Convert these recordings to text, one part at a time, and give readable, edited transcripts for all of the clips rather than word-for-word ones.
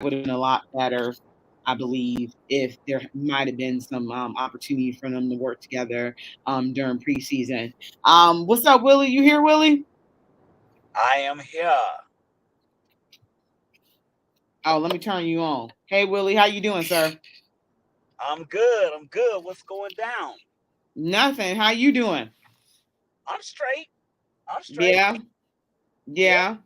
would have been a lot better, I believe, if there might have been some opportunity for them to work together during preseason. What's up, Willie? You here, Willie? I am here. Oh, let me turn you on. Hey, Willie, how you doing, sir? I'm good. I'm good. What's going down? Nothing. How you doing? I'm straight. I'm straight. Yeah, Yep. yeah.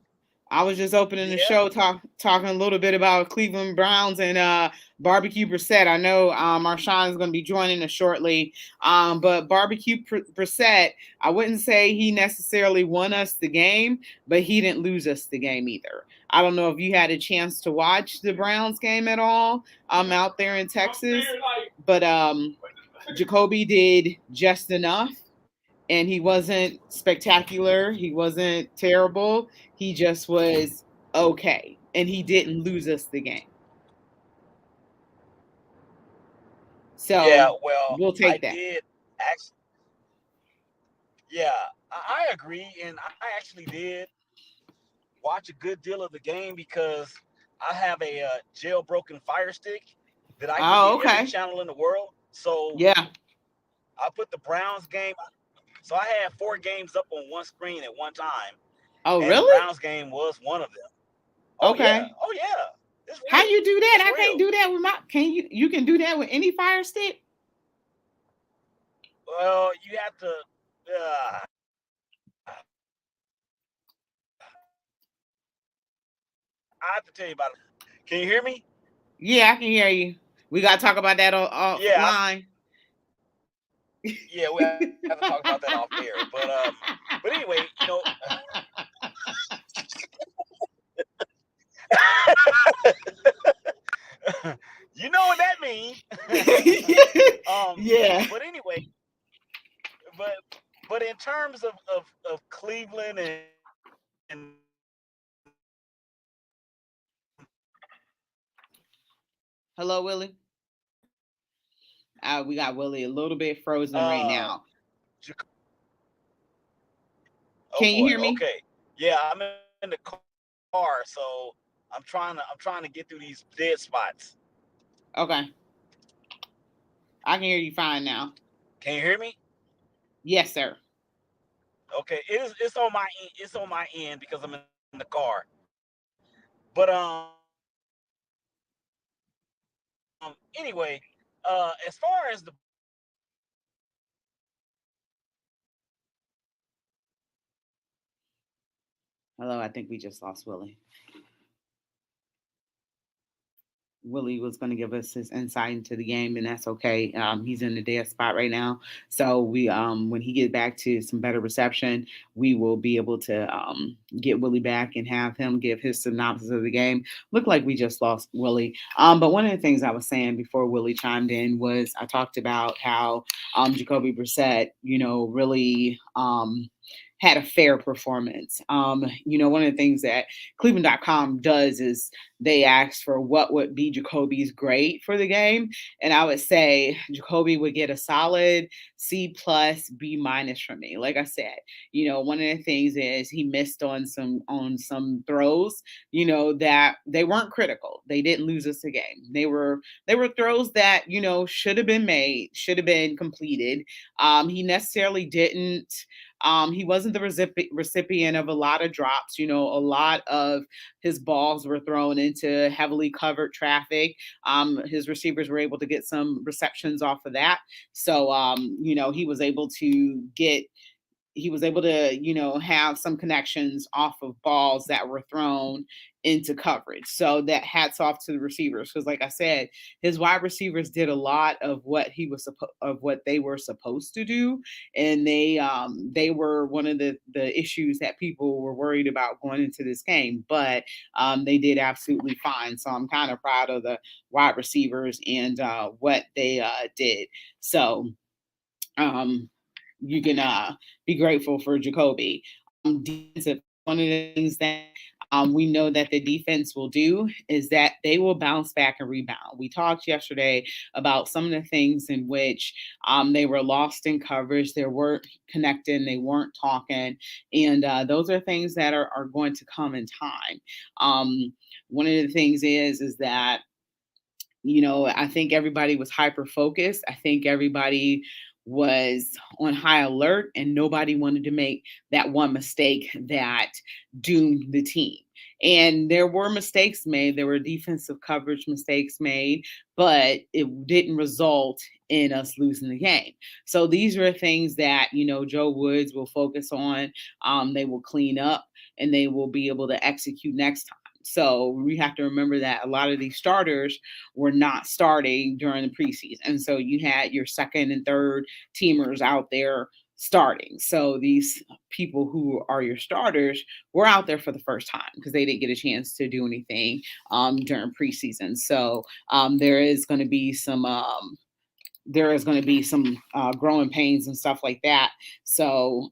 I was just opening the Yeah. show talking a little bit about Cleveland Browns and Barbecue Brissett. I know Marshawn is going to be joining us shortly, but Brissett, I wouldn't say he necessarily won us the game, but he didn't lose us the game either. I don't know if you had a chance to watch the Browns game at all out there in Texas, but Jacoby did just enough, and he wasn't spectacular. He wasn't terrible. He just was okay, and he didn't lose us the game. Yeah. So Well, we'll I take that. did actually. Yeah, I agree, and I actually did watch a good deal of the game because I have a jailbroken Fire Stick that I can Oh, get every okay. channel in the world. So Yeah. I put the Browns game. So I had four games up on one screen at one time, Oh, and the really? Browns game was one of them. Oh yeah, Okay. oh yeah, it's How real. you do that? It's I can't real. do that with my. Can you? You can do that with any Fire Stick? Well, you have to. Uh, I have to tell you about it. Can you hear me? Yeah, I can hear you. We got to talk about that Yeah, offline. yeah. We have to talk about that off air. But anyway, you know what that means. Yeah. But anyway, but but in terms of Cleveland and Hello, Willie. We got Willie a little bit frozen right uh, now. oh Can you boy, hear me? okay, yeah, I'm in the car, so I'm trying to get through these dead spots. Okay. I can hear you fine now. Can you hear me? Yes, sir. Okay, it's on my it's on my end because I'm in the car. But anyway, as far as the Hello, I think we just lost Willie. Willie was going to give us his insight into the game, and that's okay. He's in the dead spot right now, so we when he get back to some better reception, we will be able to get Willie back and have him give his synopsis of the game. Looked like we just lost Willie, but one of the things I was saying before Willie chimed in was I talked about how Jacoby Brissett, really. Had a fair performance. One of the things that Cleveland.com does is they asked for what would be Jacoby's grade for the game. And I would say Jacoby would get a solid C plus B minus from me. Like I said, one of the things is he missed on some throws, that they weren't critical. They didn't lose us a game. They were throws that, should have been made, should have been completed. He necessarily didn't he wasn't the recipient of a lot of drops. A lot of his balls were thrown into heavily covered traffic. His receivers were able to get some receptions off of that. So, he was able to, have some connections off of balls that were thrown into coverage. So that hats off to the receivers because, like I said, his wide receivers did a lot of what they were supposed to do, and they were one of the issues that people were worried about going into this game. But they did absolutely fine. So I'm kind of proud of the wide receivers and what they did. So um, you can be grateful for Jacoby. Defensive, one of the things that we know that the defense will do is that they will bounce back and rebound. We talked yesterday about some of the things in which they were lost in coverage, they weren't connecting, they weren't talking, and those are things that are going to come in time. One of the things is that I think everybody was hyper focused. I think everybody was on high alert and nobody wanted to make that one mistake that doomed the team. And there were mistakes made, there were defensive coverage mistakes made, but it didn't result in us losing the game. So these are things that, Joe Woods will focus on. They will clean up and they will be able to execute next time. So we have to remember that a lot of these starters were not starting during the preseason. And so you had your second and third teamers out there starting. So these people who are your starters were out there for the first time because they didn't get a chance to do anything during preseason. So there is going to be some growing pains and stuff like that. So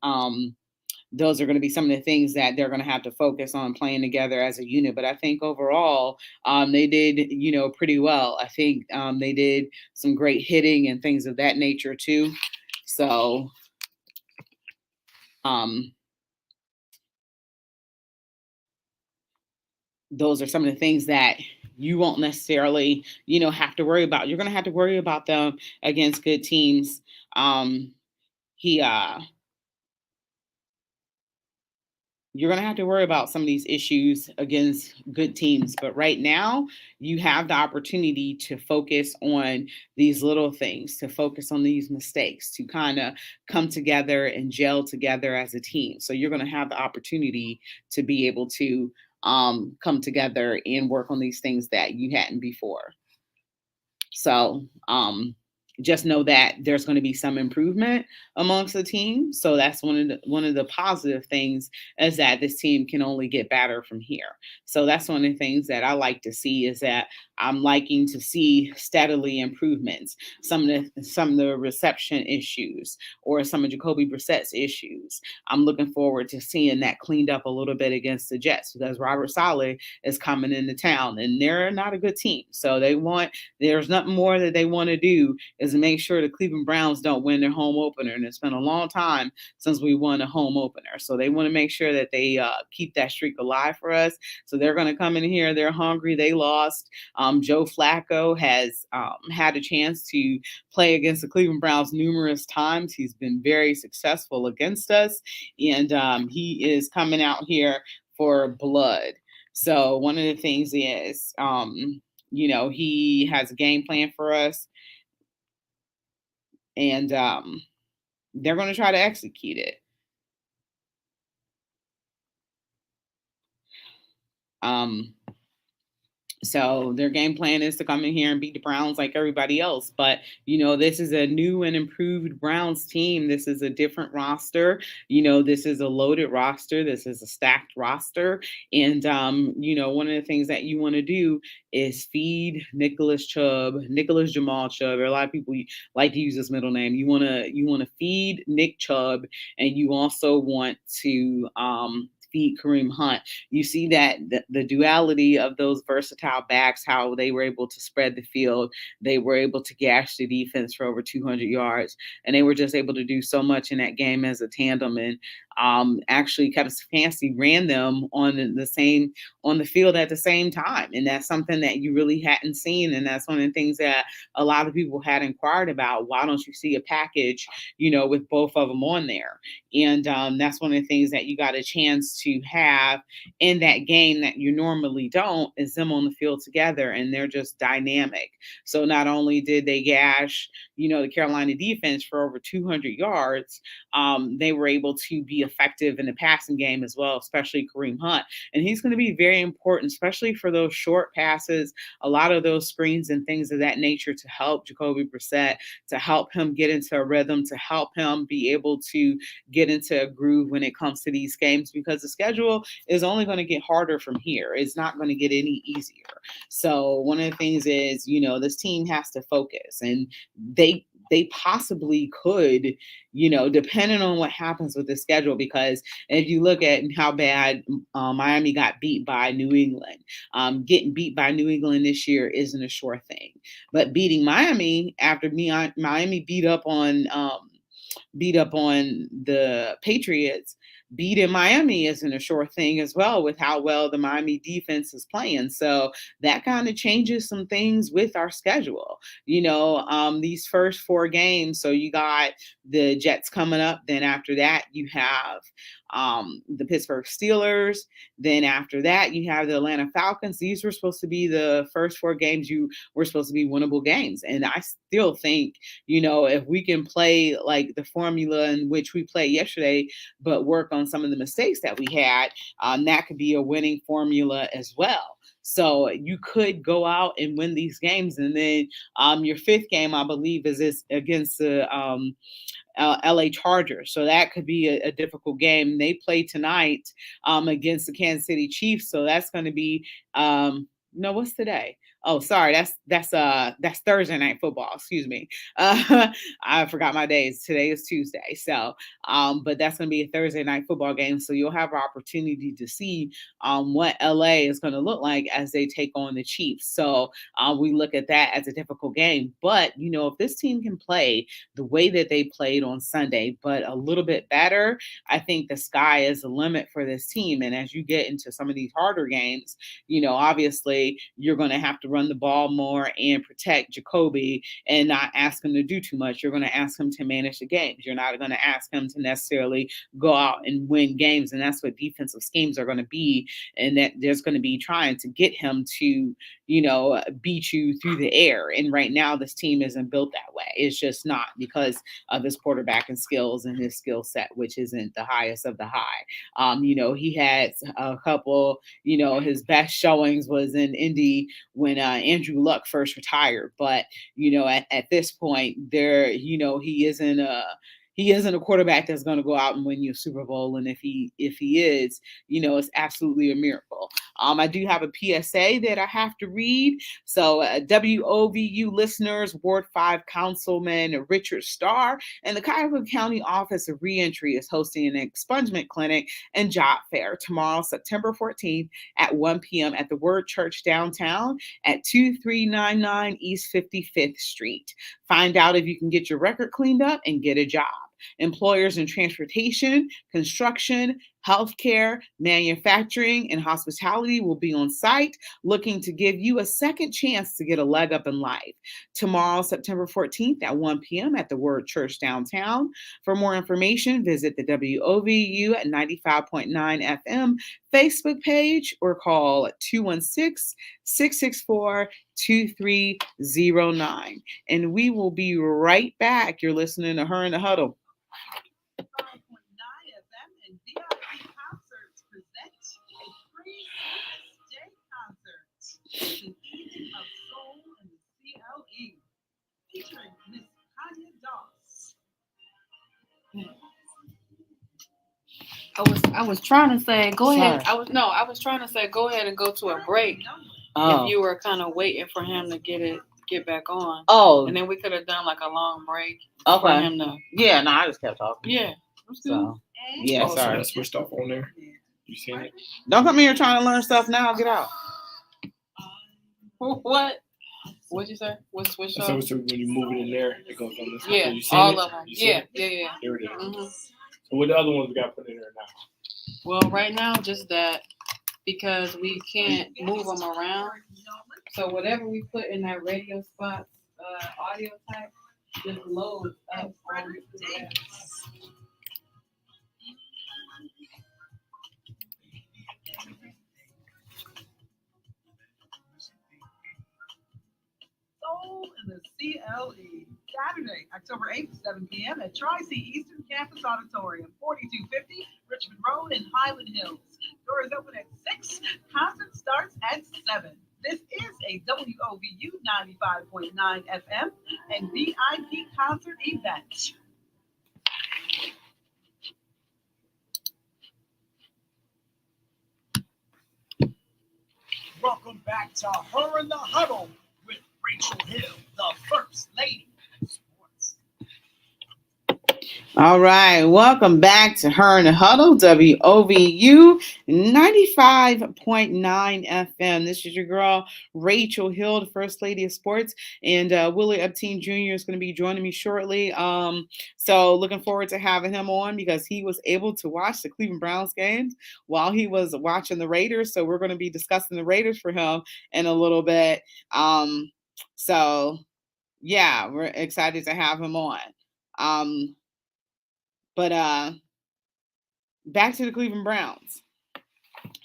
those are going to be some of the things that they're going to have to focus on playing together as a unit. But I think overall, they did, pretty well. I think they did some great hitting and things of that nature too. So, um, those are some of the things that you won't necessarily, have to worry about. You're going to have to worry about them against good teams. He You're going to have to worry about some of these issues against good teams. But right now, you have the opportunity to focus on these little things, to focus on these mistakes, to kind of come together and gel together as a team. So you're going to have the opportunity to be able to come together and work on these things that you hadn't before. So just know that there's going to be some improvement amongst the team. So that's one of the positive things is that this team can only get better from here. So that's one of the things that I like to see is that I'm liking to see steadily improvements. Some of the reception issues or some of Jacoby Brissett's issues. I'm looking forward to seeing that cleaned up a little bit against the Jets because Robert Saleh is coming into town and they're not a good team. So there's nothing more that they want to do is make sure the Cleveland Browns don't win their home opener. And it's been a long time since we won a home opener. So they want to make sure that they keep that streak alive for us. So they're going to come in here. They're hungry. They lost. Joe Flacco has had a chance to play against the Cleveland Browns numerous times. He's been very successful against us. And he is coming out here for blood. So one of the things is, he has a game plan for us, and they're going to try to execute it. Um, So their game plan is to come in here and beat the Browns like everybody else. But, this is a new and improved Browns team. This is a different roster. This is a loaded roster. This is a stacked roster. And, one of the things that you want to do is feed Nicholas Jamal Chubb. Or a lot of people like to use this middle name. You want to feed Nick Chubb, and you also want to feed Kareem Hunt. You see that the duality of those versatile backs, how they were able to spread the field, they were able to gash the defense for over 200 yards, and they were just able to do so much in that game as a tandem. And actually, Kevin Stefanski ran them on the field at the same time, and that's something that you really hadn't seen. And that's one of the things that a lot of people had inquired about. Why don't you see a package, with both of them on there? And that's one of the things that you got a chance to have in that game that you normally don't is them on the field together, and they're just dynamic. So not only did they gash, the Carolina defense for over 200 yards, they were able to be effective in the passing game as well, especially Kareem Hunt. And he's going to be very important, especially for those short passes, a lot of those screens and things of that nature to help Jacoby Brissett, to help him get into a rhythm, to help him be able to get into a groove when it comes to these games, because the schedule is only going to get harder from here. It's not going to get any easier. So one of the things is, this team has to focus, and they possibly could, depending on what happens with the schedule. Because if you look at how bad Miami got beat by New England, getting beat by New England this year isn't a sure thing. But beating Miami after Miami beat up on the Patriots, beating Miami isn't a sure thing as well with how well the Miami defense is playing. So that kind of changes some things with our schedule. These first 4 games. So you got the Jets coming up. Then after that, you have the Pittsburgh Steelers. Then after that, you have the Atlanta Falcons. These were supposed to be the first 4 games you were supposed to be winnable games. And I still think, if we can play like the formula in which we played yesterday, but work on some of the mistakes that we had, that could be a winning formula as well. So you could go out and win these games. And then your 5th game, I believe, is against the LA Chargers. So that could be a difficult game. They play tonight against the Kansas City Chiefs. So that's going to be no, what's today? Oh, sorry, that's Thursday night football. Excuse me. I forgot my days. Today is Tuesday. So but that's going to be a Thursday night football game. So you'll have an opportunity to see what LA is going to look like as they take on the Chiefs. So we look at that as a difficult game. But if this team can play the way that they played on Sunday, but a little bit better, I think the sky is the limit for this team. And as you get into some of these harder games, obviously you're going to have to run the ball more and protect Jacoby and not ask him to do too much. You're going to ask him to manage the games. You're not going to ask him to necessarily go out and win games. And that's what defensive schemes are going to be. And that there's going to be trying to get him to, beat you through the air. And right now, this team isn't built that way. It's just not, because of his quarterbacking skills and his skill set, which isn't the highest of the high. He had a couple, his best showings was in Indy when Andrew Luck first retired. But, at this point, he isn't a quarterback that's going to go out and win you a Super Bowl. And if he is, it's absolutely a miracle. I do have a PSA that I have to read. So WOVU listeners, Ward 5 Councilman Richard Starr and the Cuyahoga County Office of Reentry is hosting an expungement clinic and job fair tomorrow, September 14th at 1 p.m. at the Word Church downtown at 2399 East 55th Street. Find out if you can get your record cleaned up and get a job. Employers in transportation, construction, healthcare, manufacturing, and hospitality will be on site looking to give you a second chance to get a leg up in life. Tomorrow, September 14th at 1 p.m. at the Word Church downtown. For more information, visit the WOVU at 95.9 FM Facebook page or call 216-664-2309. And we will be right back. You're listening to Her in the Huddle. 5.9 FM and VIP Concerts present a free Day concert. It's an evening of soul in the CLE, featuring Miss Kanya Doss. I was trying to say go ahead. Sorry. I was trying to say go ahead and go to a break Oh. if you were kind of waiting for him to get back on. Oh. And then we could have done like a long break Okay. for him to. Yeah, no, I just kept talking. Yeah. That's good. So, yeah, So sorry. that switched off on there. You seen it? Don't come here trying to learn stuff now. Get out. What? What'd you say? What's switch So off? when you move it in there, it goes on this. Yeah, So you seen all it? of them. You seen Yeah, it? yeah. There it is. Mm-hmm. So what the other ones we got put in there now? Well, right now, just that because we can't move them around. So whatever we put in that radio spot, audio type, just loads up on that. Soul in the CLE. Saturday, October 8th, 7 p.m. at Tri-C Eastern Campus Auditorium, 4250 Richmond Road in Highland Hills. Doors open at 6. Concert starts at 7. This is a WOVU 95.9 FM and VIP concert event. Welcome back to Her in the Huddle with Rachel Hill, the First Lady of Sports. All right, welcome back to Her and Huddle, WOVU 95.9 FM. This is your girl, Rachel Hill, the First Lady of Sports, and Willie Epteen Jr. is going to be joining me shortly. So looking forward to having him on because he was able to watch the Cleveland Browns games while he was watching the Raiders. So we're going to be discussing the Raiders for him in a little bit. So yeah, we're excited to have him on. But back to the Cleveland Browns.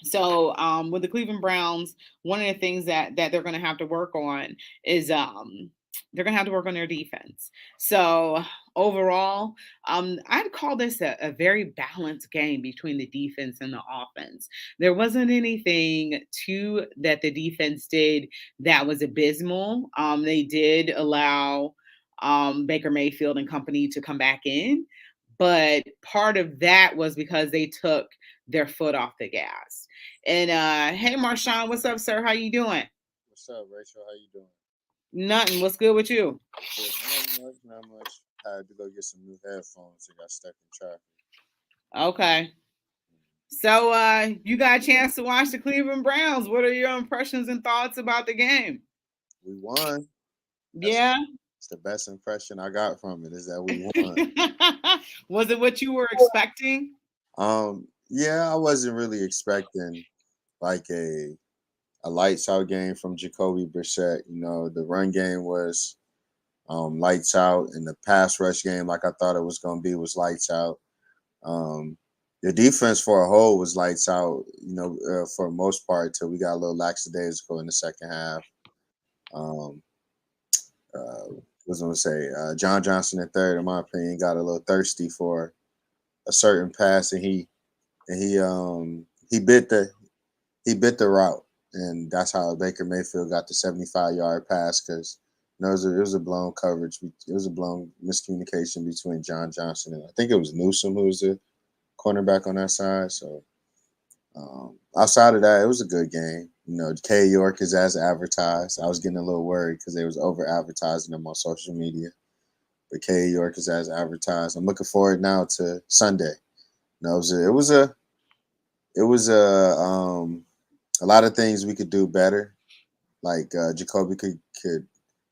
So with the Cleveland Browns, one of the things that they're going to have to work on is they're going to have to work on their defense. So overall, I'd call this a very balanced game between the defense and the offense. There wasn't anything that the defense did that was abysmal. They did allow Baker Mayfield and company to come back in, but part of that was because they took their foot off the gas. And hey, Marshawn, what's up, sir? How you doing? What's up, Rachel? How you doing? Nothing. What's good with you? Good. Not much. I had to go get some new headphones. I got stuck in traffic. Okay. So you got a chance to watch the Cleveland Browns. What are your impressions and thoughts about the game? We won. Yeah. It's the best impression I got from it is that we won. Was it what you were expecting? Yeah, I wasn't really expecting like a lights out game from Jacoby Brissett. You know, the run game was lights out, and the pass rush game, like I thought it was going to be, was lights out. The defense for a whole was lights out, you know, for the most part, till we got a little lackadaisical in the second half. Was going to say John Johnson in third, in my opinion, got a little thirsty for a certain pass, and he bit the route, and that's how Baker Mayfield got the 75-yard pass because it was a blown coverage. It was a blown miscommunication between John Johnson and I think it was Newsom who was the cornerback on that side. So outside of that, it was a good game. You know, K York is as advertised. I was getting a little worried because they was over advertising him on social media. But K York is as advertised. I'm looking forward now to Sunday. You know, it was a lot of things we could do better. Like Jacoby could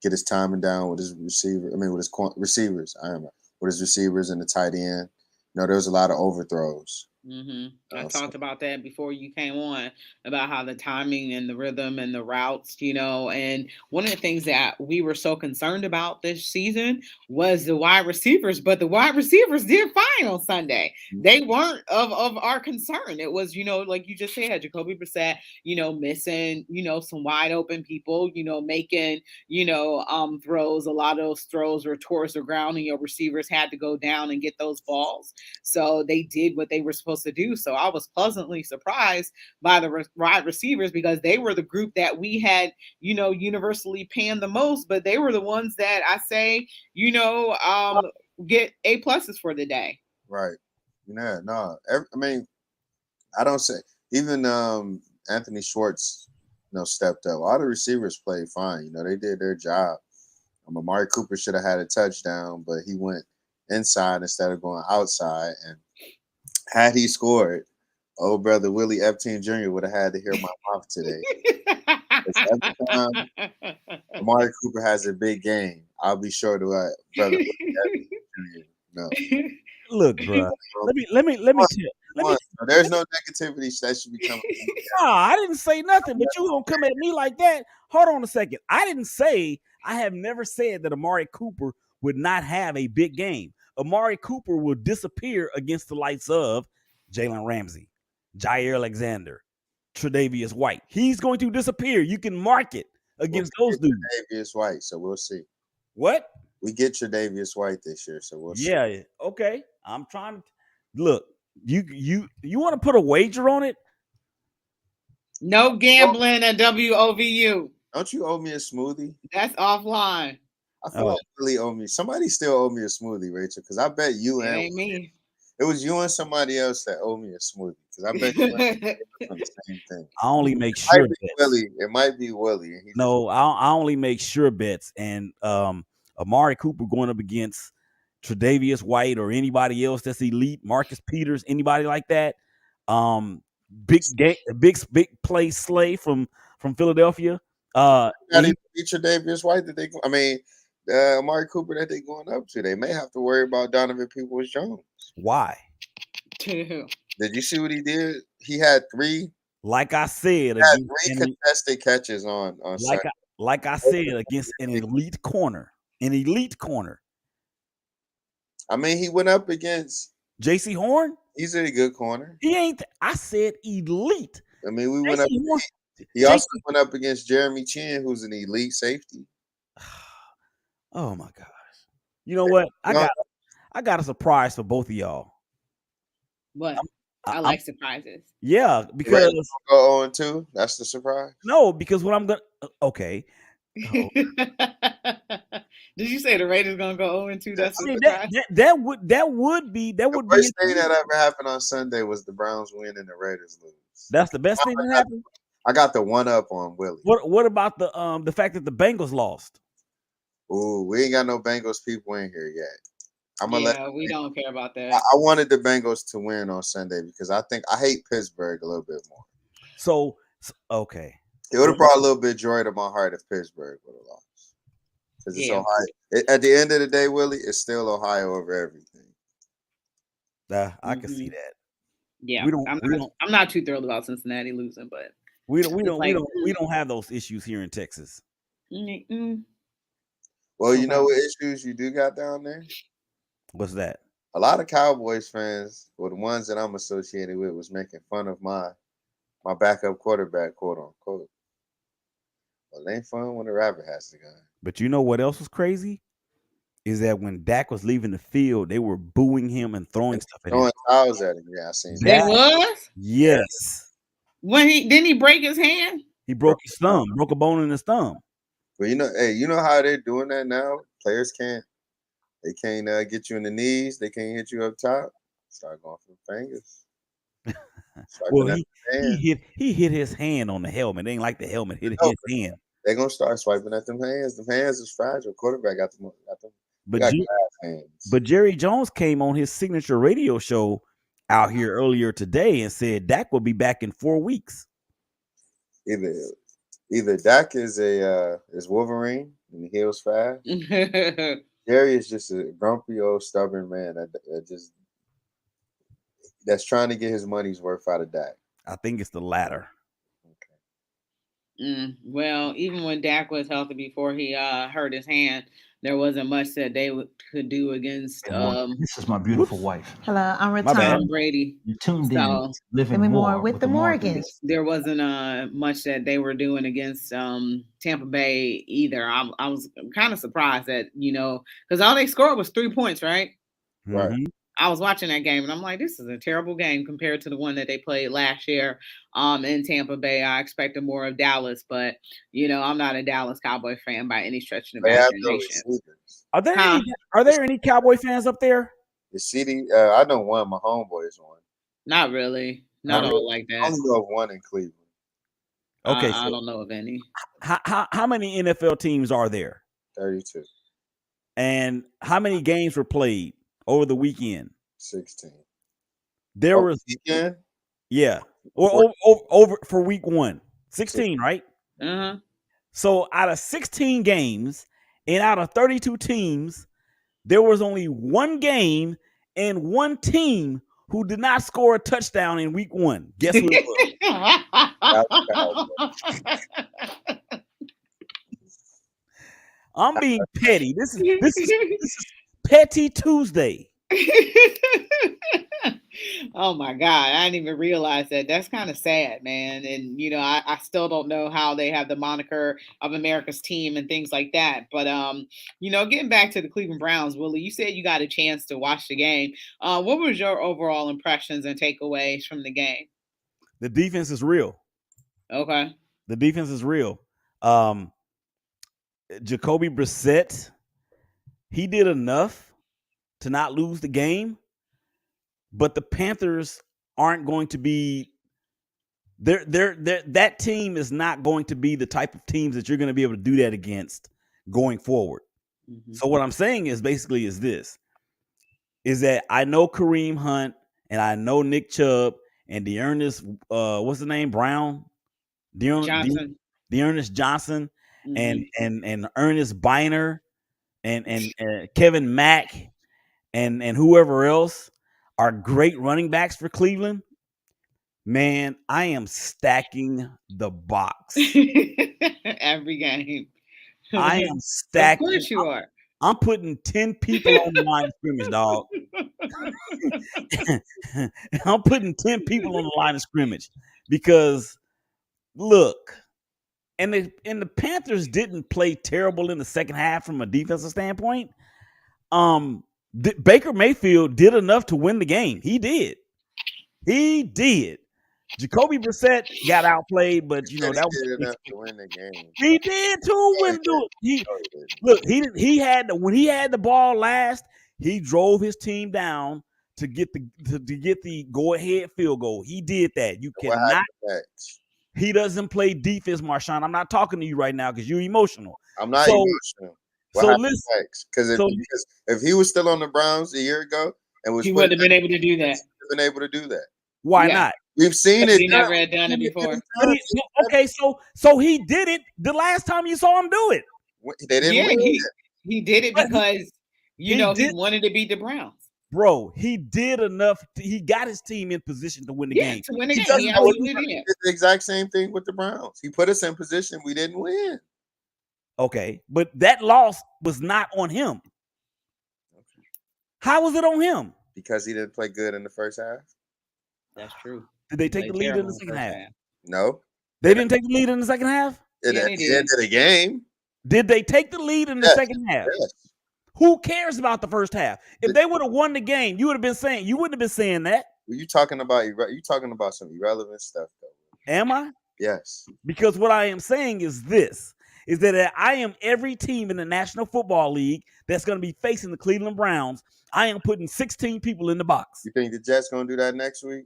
get his timing down with his receiver. I mean, with his receivers. With his receivers and the tight end. You know, there was a lot of overthrows. I talked about that before you came on, about how the timing and the rhythm and the routes, you know, and one of the things that we were so concerned about this season was the wide receivers, but the wide receivers did fine on Sunday. They weren't of our concern. It was, you know, like you just said, Jacoby Brissett, you know, missing, you know, some wide open people, you know, making, you know, throws. A lot of those throws were towards the ground and your receivers had to go down and get those balls. So they did what they were supposed to do. So I was pleasantly surprised by the wide receivers because they were the group that we had, you know, universally panned the most, but they were the ones that I say, you know, get A+ for the day. Right. Yeah, no. I mean, I don't say even Anthony Schwartz, you know, stepped up. All the receivers played fine. You know, they did their job. Amari Cooper should have had a touchdown, but he went inside instead of going outside. And had he scored, old brother Willie Epteen Jr. would have had to hear my mouth today. Every time Amari Cooper has a big game, I'll be sure to brother Willie Epteen Jr. No. Look, bro. Let me tell. There's no negativity that should be coming. No, I didn't say nothing, but you gonna come at me like that? Hold on a second. I didn't say. I have never said that Amari Cooper would not have a big game. Amari Cooper will disappear against the likes of Jalen Ramsey, Jair Alexander, Tre'Davious White. He's going to disappear. You can mark it against those dudes. Tre'Davious White, so we'll see. What? We get Tre'Davious White this year, so we'll see. Yeah, okay. I'm trying to look. You want to put a wager on it? No gambling at WOVU. Don't you owe me a smoothie? That's offline. I feel like really owe me. Somebody still owe me a smoothie, Rachel, because I bet you it ain't me. It was you and somebody else that owe me a smoothie because I bet you the same thing. I only make sure bets. It might be Willie. No, I only make sure bets. And Amari Cooper going up against Tre'Davious White or anybody else that's elite, Marcus Peters, anybody like that. Big play Slay from Philadelphia. Not He, even feature Davis White that they. I mean, Amari Cooper that they going up to. They may have to worry about Donovan Peoples-Jones. why? Did you see what he did? He had three. Like I said, Three contested catches on Sunday. Like I said, against an elite corner. I mean, he went up against J.C. Horn. He's a good corner. He ain't. I said elite. I mean, we went up. He also went up against Jeremy Chin, who's an elite safety. Oh my gosh! You know what? I got a surprise for both of y'all. What? I like surprises. Yeah, because go 0-2. That's the surprise. No, because what I'm gonna. Okay. Oh. Did you say the Raiders gonna go 0-2? That's that would be the first thing that ever happened on Sunday was the Browns win and the Raiders lose. That's the best thing that happened. I got the one up on Willie. What about the fact that the Bengals lost? Ooh, we ain't got no Bengals people in here yet. We don't care about that. I wanted the Bengals to win on Sunday because I hate Pittsburgh a little bit more. So okay. It would have brought a little bit of joy to my heart if Pittsburgh would have lost. Because it's Ohio. At the end of the day, Willie, it's still Ohio over everything. I can see that. Yeah, I'm not too thrilled about Cincinnati losing, but we don't have those issues here in Texas. Mm-mm. Well, you know what issues you do got down there? What's that? A lot of Cowboys fans, or the ones that I'm associated with, was making fun of my backup quarterback, quote unquote. Well, it ain't fun when the rabbit has to go. But you know what else was crazy? Is that when Dak was leaving the field, they were booing him and throwing stuff at him. Throwing towels at him. Yeah, I seen that. They was? Yes. When didn't he break his hand? He broke his thumb, broke a bone in his thumb. But you know how they're doing that now? Players can't get you in the knees, they can't hit you up top. Start going for the fingers. Well, he hit his hand on the helmet. It ain't like the helmet hit his hand. They're gonna start swiping at them hands. The hands is fragile. Quarterback got them. But Jerry Jones came on his signature radio show out here earlier today and said Dak will be back in 4 weeks. Either Dak is Wolverine and he heals fast. Jerry is just a grumpy old stubborn man that's trying to get his money's worth out of Dak. I think it's the latter. Well, even when Dak was healthy before he hurt his hand, there wasn't much that they could do against. This is my beautiful wife. Hello, I'm retired. Brady. You tuned in. Living more with the Morgans. There wasn't much that they were doing against Tampa Bay either. I was kind of surprised that because all they scored was 3 points, right? Right. Mm-hmm. I was watching that game and I'm like, this is a terrible game compared to the one that they played last year in Tampa Bay. I expected more of Dallas, but I'm not a Dallas Cowboy fan by any stretch of the imagination. Are there any Cowboy fans up there? The city, I know one. My homeboys one. Not really. Not all like that. I only know of one in Cleveland. Okay, I don't know of any. How many NFL teams are there? 32. And how many games were played over the weekend? 16. There was weekend? Yeah. Or over for week 1. 16, right? Uh-huh. So out of 16 games and out of 32 teams, there was only one game and one team who did not score a touchdown in week 1. Guess who it was? I'm being petty. This is Petty Tuesday. Oh my God. I didn't even realize that. That's kind of sad, man. And I still don't know how they have the moniker of America's team and things like that. But getting back to the Cleveland Browns, Willie, you said you got a chance to watch the game. What was your overall impressions and takeaways from the game? The defense is real. Okay. The defense is real. Jacoby Brissett, he did enough to not lose the game, but the Panthers aren't going to be that team is not going to be the type of teams that you're going to be able to do that against going forward. Mm-hmm. So what I'm saying is basically is this. is that I know Kareem Hunt and I know Nick Chubb and Dearness, what's the name? Brown? Johnson. Dearness Johnson Mm-hmm. and Ernest Biner and Kevin Mack and whoever else are great running backs for Cleveland. Man, I am stacking the box. Every game. I am Of stacking. course you are. I'm putting 10 people on the line of scrimmage, dog. I'm putting 10 people on the line of scrimmage because look, and the Panthers didn't play terrible in the second half from a defensive standpoint. Baker Mayfield did enough to win the game. He did. Jacoby Brissett got outplayed, but you know that was enough to win the game. He did too. He had when he had the ball last, he drove his team down to get the go ahead field goal. He did that. You cannot. He doesn't play defense, Marshawn. I'm not talking to you right now because you're emotional. I'm not emotional. So listen, because if he was still on the Browns a year ago and he wouldn't have been able to do that. Why not? We've seen it. He never had done it before. Okay, so he did it the last time you saw him do it. They didn't win it. He did it because he wanted to beat the Browns. Bro, he did enough. He got his team in position to win the game. To win the game. He did the exact same thing with the Browns. He put us in position. We didn't win. Okay, but that loss was not on him. How was it on him? Because he didn't play good in the first half. That's true. Did they take the lead in the second half? No. They didn't take the lead in the second half? At the end of the game. Did they take the lead in the second half? Yes. Who cares about the first half? If they would have won the game, you wouldn't have been saying that. You talking about some irrelevant stuff though. Am I? Yes. Because what I am saying is that I am every team in the National Football League that's going to be facing the Cleveland Browns. I am putting 16 people in the box. You think the Jets going to do that next week?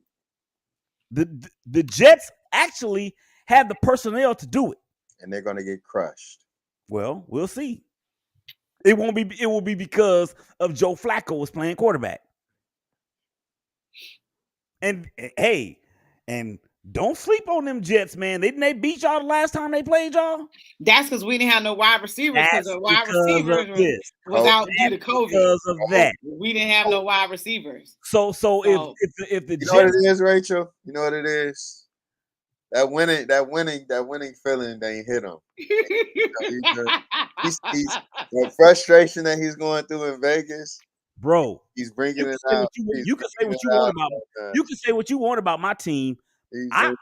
The Jets actually have the personnel to do it. And they're going to get crushed. Well, we'll see. It will be because of Joe Flacco was playing quarterback. And hey, and don't sleep on them Jets, man. Didn't they beat y'all the last time they played y'all? That's because we didn't have no wide receivers because the wide receivers was out due to COVID. Because of that, we didn't have no wide receivers. So if the Jets, know what it is, Rachel? You know what it is? That winning feeling they hit him. The frustration that he's going through in Vegas, bro. He's bringing it out. You can say what you want about. You can say what you want about my team. I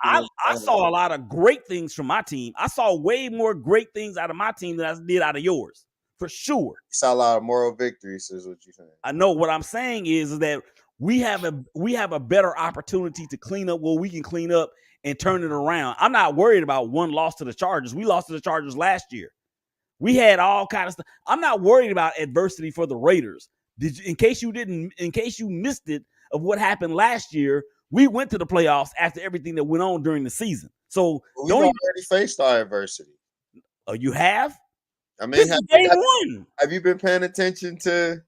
saw a lot of great things from my team. I saw way more great things out of my team than I did out of yours, for sure. You saw a lot of moral victories, is what you're saying. I know. What I'm saying is that we have a better opportunity to clean up what we can clean up and turn it around. I'm not worried about one loss to the Chargers. We lost to the Chargers last year. We had all kind of stuff. I'm not worried about adversity for the Raiders. In case you missed it of what happened last year, we went to the playoffs after everything that went on during the season. So we've already faced our adversity. Oh, you have? I mean, this is game one. Have you been paying attention to?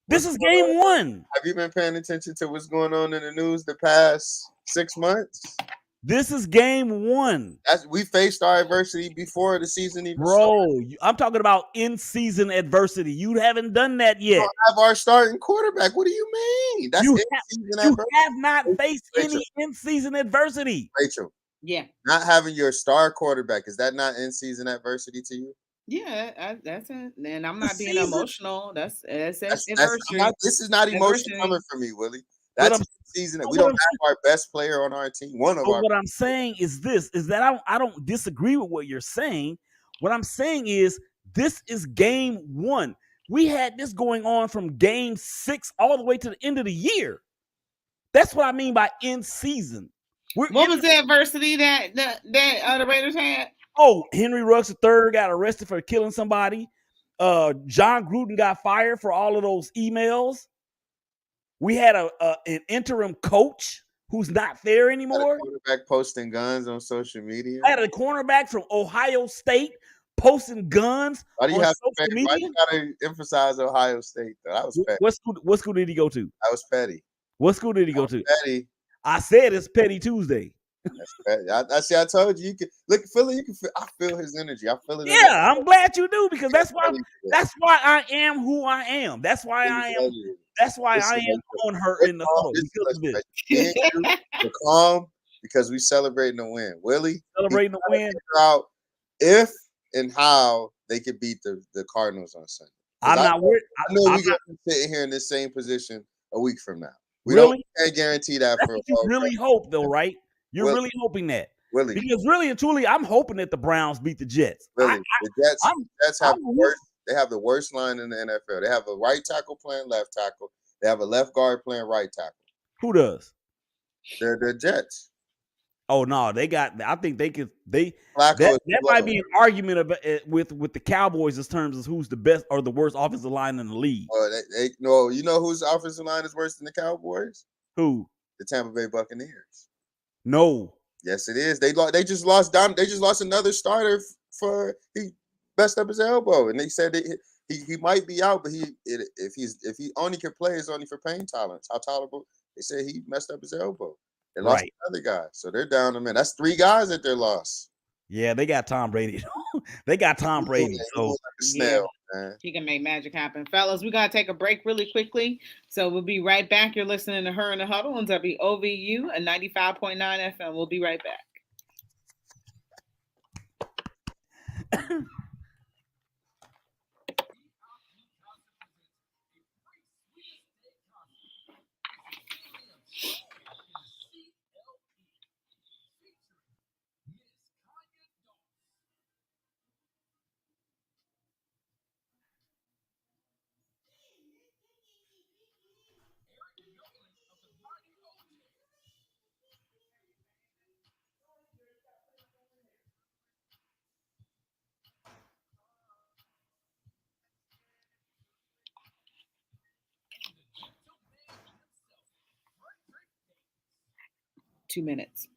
This is game one. Have you been paying attention to what's going on in the news the past 6 months? This is game one. We faced our adversity before the season even started. I'm talking about in-season adversity. You haven't done that yet. We don't have our starting quarterback. What do you mean? That's in-season adversity. You have not faced any in-season adversity. Rachel. Yeah. Not having your star quarterback, is that not in-season adversity to you? Yeah, that's it. And I'm not being emotional. That's adversity. This is not emotion coming from me, Willie. That's season that we don't have our best player on our team. What I'm saying is that I don't disagree with what you're saying. What I'm saying is this is game one. We had this going on from game 6 all the way to the end of the year. That's what I mean by in season. What was the adversity that the Raiders had? Oh, Henry Ruggs III got arrested for killing somebody. John Gruden got fired for all of those emails. We had an interim coach who's not there anymore. Quarterback posting guns on social media. I had a cornerback from Ohio State posting guns Why do you on have to social why media. you gotta emphasize Ohio State though? That was petty. What school did he go to? That was petty. What school did he go to? Petty. I said it's Petty Tuesday. That's petty. I see. I told you. You can look, Philly. You can. I feel his energy. I feel it. Yeah, I'm glad you do because that's why I am who I am. That's why I am. That's why I am on her in the huddle because of this. We're calm because we celebrating a win. Willie celebrating a win. Figure out if and how they could beat the Cardinals on Sunday. I'm not worried. I know we're gonna be sitting here in the same position a week from now. We really? can't guarantee that. That's what you really hope, though, right? You're really hoping that. Willie. Because really and truly, I'm hoping that the Browns beat the Jets. Really, the Jets have the worst. They have the worst line in the NFL. They have a right tackle playing left tackle. They have a left guard playing right tackle. Who does? They're the Jets. Oh no, they got. I think they could. That might be an argument about, with the Cowboys in terms of who's the best or the worst offensive line in the league. No, you know whose offensive line is worse than the Cowboys? Who? The Tampa Bay Buccaneers. No. Yes, it is. They just lost They just lost another starter for he messed up his elbow, and they said he might be out, but if he only can play, it's only for pain tolerance. How tolerable? They said he messed up his elbow. They lost another guy, so they're down a man. That's 3 guys that they're lost. Yeah, they got Tom Brady. They got Tom Brady. So like a snail, man. He can make magic happen. Fellas, we got to take a break really quickly. So we'll be right back. You're listening to Her in the Huddle on WOVU and 95.9 FM. We'll be right back. Two minutes.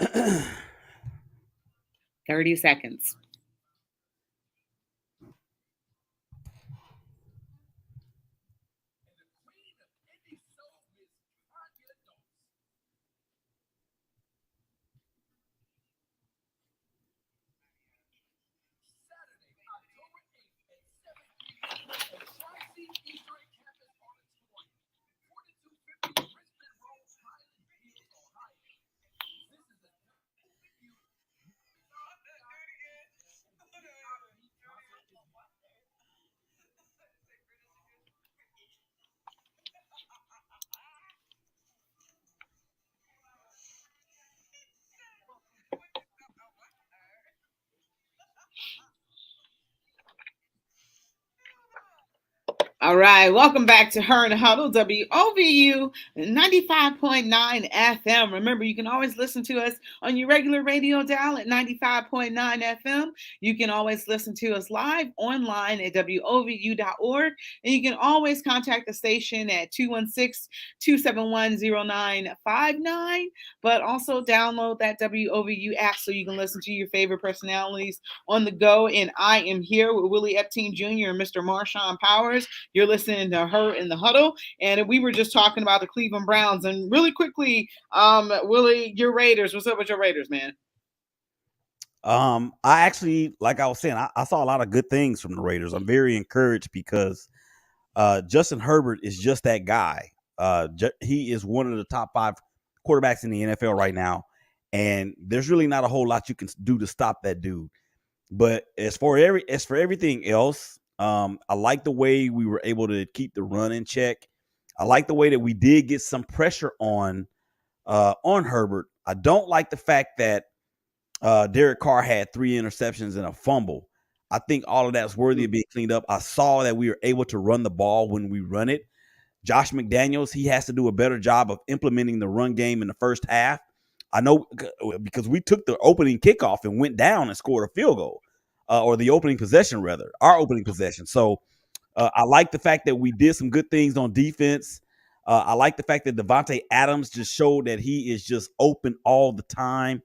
30 seconds. All right, welcome back to Her and Huddle, WOVU 95.9 FM. Remember, you can always listen to us on your regular radio dial at 95.9 FM. You can always listen to us live online at WOVU.org. And you can always contact the station at 216-271-0959. But also download that WOVU app so you can listen to your favorite personalities on the go. And I am here with Willie Epstein Jr. and Mr. Marshawn Powers. You're listening to Her in the Huddle, and we were just talking about the Cleveland Browns. And really quickly, Willie, your Raiders. What's up with your Raiders, man? I actually, like I was saying, I saw a lot of good things from the Raiders. I'm very encouraged because Justin Herbert is just that guy. He is one of the top 5 quarterbacks in the NFL right now, and there's really not a whole lot you can do to stop that dude. But as for everything else, I like the way we were able to keep the run in check. I like the way that we did get some pressure on Herbert. I don't like the fact that Derek Carr had 3 interceptions and a fumble. I think all of that's worthy of being cleaned up. I saw that we were able to run the ball when we run it. Josh McDaniels, he has to do a better job of implementing the run game in the first half. I know because we took the opening kickoff and went down and scored a field goal, or the opening possession, rather, our opening possession. So I like the fact that we did some good things on defense. I like the fact that Devontae Adams just showed that he is just open all the time.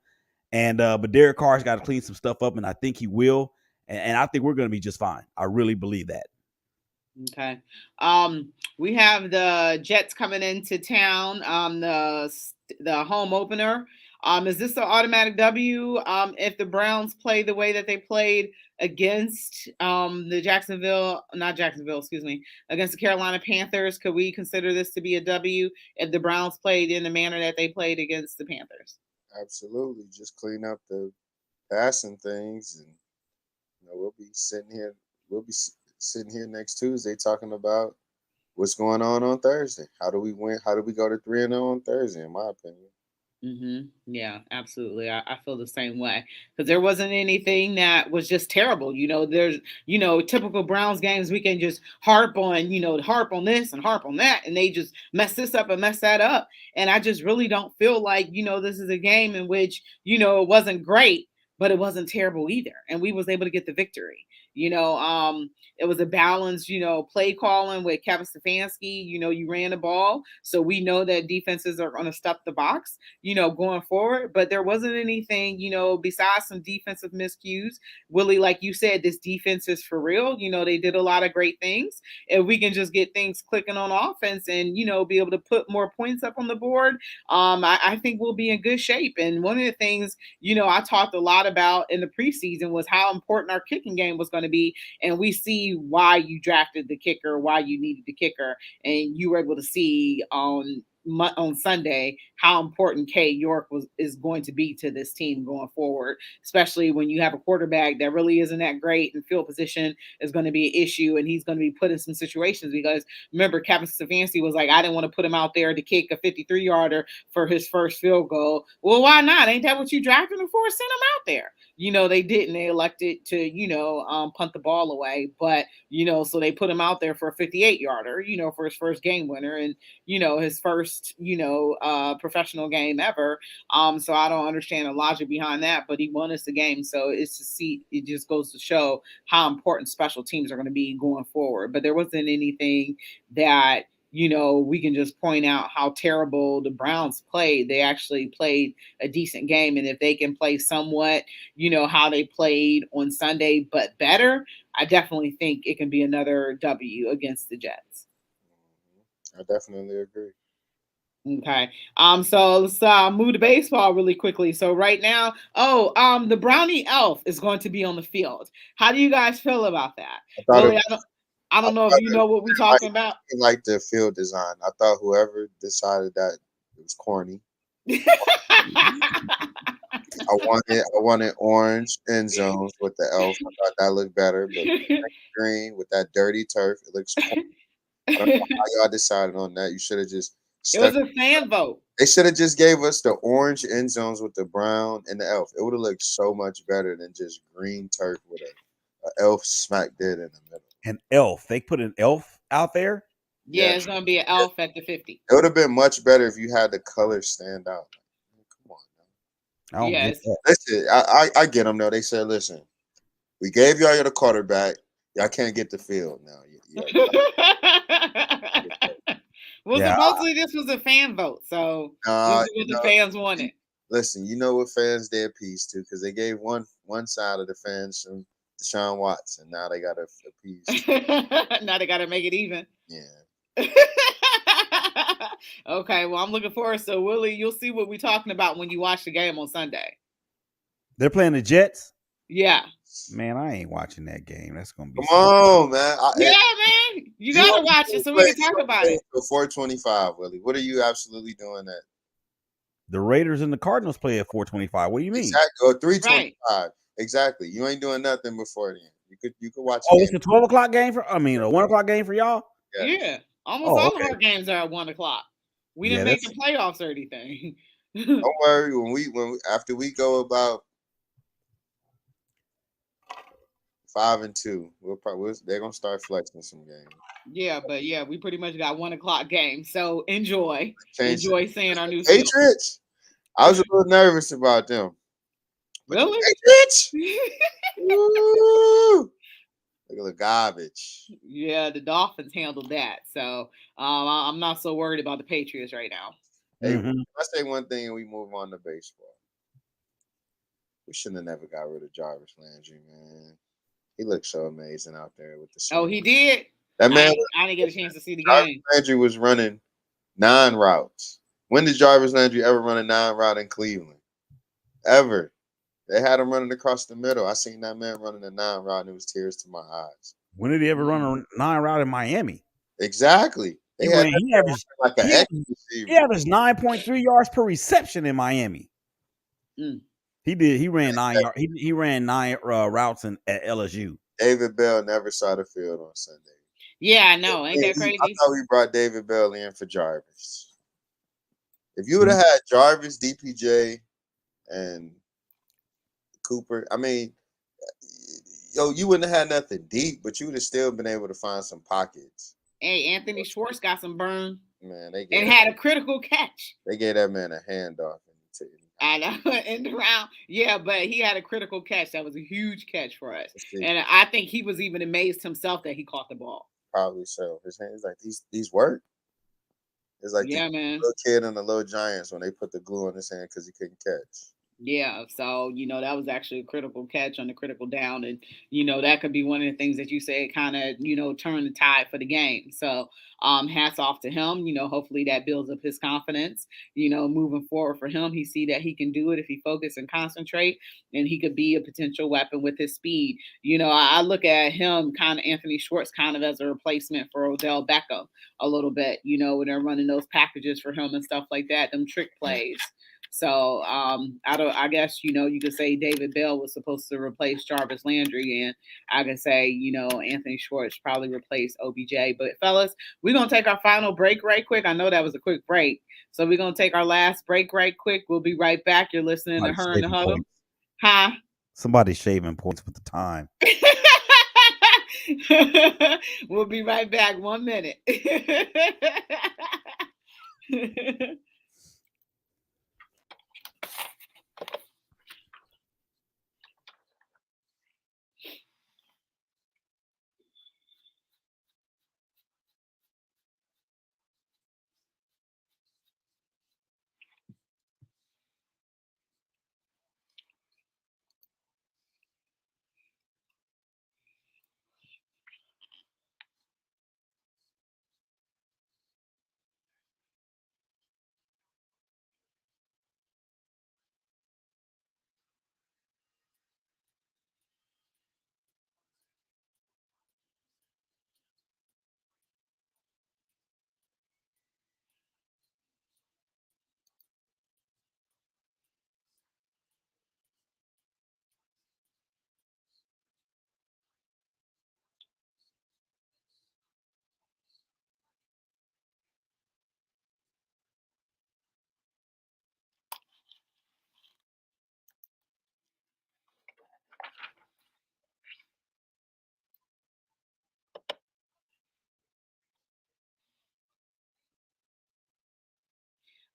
And but Derek Carr's got to clean some stuff up, and I think he will. And I think we're going to be just fine. I really believe that. Okay. We have the Jets coming into town. The home opener. Is this an automatic W? If the Browns play the way that they played against against the Carolina Panthers, could we consider this to be a W if the Browns played in the manner that they played against the Panthers? Absolutely. Just clean up the passing things, and we'll be sitting here next Tuesday talking about what's going on Thursday. How do we win? How do we go to 3-0 on Thursday, in my opinion? Yeah, absolutely. I feel the same way because there wasn't anything that was just terrible. There's, typical Browns games, we can just harp on this and harp on that. And they just mess this up and mess that up. And I just really don't feel like, this is a game in which, it wasn't great, but it wasn't terrible either. And we was able to get the victory. It was a balanced, play calling with Kevin Stefanski. You ran the ball. So we know that defenses are going to stuff the box, going forward. But there wasn't anything, besides some defensive miscues. Willie, like you said, this defense is for real. They did a lot of great things. If we can just get things clicking on offense and, be able to put more points up on the board, I think we'll be in good shape. And one of the things, I talked a lot about in the preseason was how important our kicking game was going to be. And we see why you drafted the kicker, why you needed the kicker. And you were able to see on Sunday how important Kay York is going to be to this team going forward, especially when you have a quarterback that really isn't that great, and field position is going to be an issue, and he's going to be put in some situations because remember, Kevin Stefanski was like, I didn't want to put him out there to kick a 53-yarder for his first field goal. Well, why not? Ain't that what you drafted him for? Send him out there. They didn't. They elected to, punt the ball away. But, so they put him out there for a 58-yarder, for his first game winner and, his first, professional game ever. So I don't understand the logic behind that, but he won us the game. So it just goes to show how important special teams are going to be going forward. But there wasn't anything that, we can just point out how terrible the Browns played. They actually played a decent game. And if they can play somewhat, how they played on Sunday, but better, I definitely think it can be another W against the Jets. I definitely agree. Okay. So let's move to baseball really quickly. So right now, the Brownie Elf is going to be on the field. How do you guys feel about that? I don't know if you know what we're talking about. I like the field design. I thought whoever decided that it was corny. I wanted orange end zones with the elf. I thought that looked better, but green with that dirty turf, it looks corny. I don't know how y'all decided on that. You should have just It was a fan vote. They should have just gave us the orange end zones with the brown and the elf. It would have looked so much better than just green turf with a elf smack dead in the middle. An elf. They put an elf out there. Yeah, Yeah. it's gonna be an elf at the 50. It would have been much better if you had the colors stand out. Come on. I don't get Yes. that. Listen, I get them though. They said, listen, we gave y'all the quarterback. Y'all can't get the field now. Well, Yeah, supposedly this was a fan vote, so this is what the fans wanted. Listen, you know what fans did piece to, because they gave one side of the fans some Deshaun Watson. Now they got a piece. Now they got to make it even. Yeah. Okay, well, I'm looking forward. So, Willie, you'll see what we're talking about when you watch the game on Sunday. they're playing the Jets. Yeah. Man, I ain't watching that game. That's gonna be. Come on, man. Yeah, man. You gotta watch it so we can talk about it. 425, Willie. What are you absolutely doing that? The Raiders and the Cardinals play at 425. What do you mean? Exactly. Or 325. Right. Exactly. You ain't doing nothing before then. You could watch. Oh, it's a 12 o'clock game for. I mean, a 1 o'clock game for y'all. Yeah. Almost all of our games are at 1 o'clock. We didn't make the playoffs or anything. Don't worry. When after we go about 5-2, they're gonna start flexing some games. Yeah, but yeah, we pretty much got 1 o'clock games. So enjoy seeing our new Patriots. I was a little nervous about them. But really? Patriots? Woo! Look at the garbage. Yeah, the Dolphins handled that. So I'm not so worried about the Patriots right now. Hey, let's say one thing and we move on to baseball. We shouldn't have never got rid of Jarvis Landry, man. He looked so amazing out there with the swing. Oh, he did? That man, I didn't get a chance to see the Jarvis game. Landry was running 9 routes. When did Jarvis Landry ever run a 9 route in Cleveland? Ever. They had him running across the middle. I seen that man running a 9 route and it was tears to my eyes. When did he ever run a 9 route in Miami? Exactly. He averaged 9.3 yards per reception in Miami. He did. He ran 9 yards. He ran 9 routes at LSU. David Bell never saw the field on Sunday. Yeah, I know. Ain't that crazy? I thought we brought David Bell in for Jarvis. If you would have had Jarvis, DPJ, and Cooper, I mean, you wouldn't have had nothing deep, but you would have still been able to find some pockets. Hey, Anthony Schwartz got some burn. Man, had a critical catch. They gave that man a handoff. I know, in the round. Yeah, but he had a critical catch. That was a huge catch for us. And I think he was even amazed himself that he caught the ball. Probably so. His hands like these work. It's like man. Little kid and the little Giants when they put the glue on his hand because he couldn't catch. Yeah, so that was actually a critical catch on the critical down, and that could be one of the things that you said kind of turn the tide for the game. So hats off to him. Hopefully that builds up his confidence. Moving forward for him, he see that he can do it if he focus and concentrate, and he could be a potential weapon with his speed. I look at him kind of Anthony Schwartz kind of as a replacement for Odell Beckham a little bit. When they're running those packages for him and stuff like that, them trick plays. So I guess you could say David Bell was supposed to replace Jarvis Landry, and I could say Anthony Schwartz probably replaced OBJ. But fellas, we're gonna take our final break right quick. I know that was a quick break, so we're gonna take our last break right quick. We'll be right back. You're listening to Her in the Huddle, huh? Somebody's shaving points with the time. We'll be right back. 1 minute.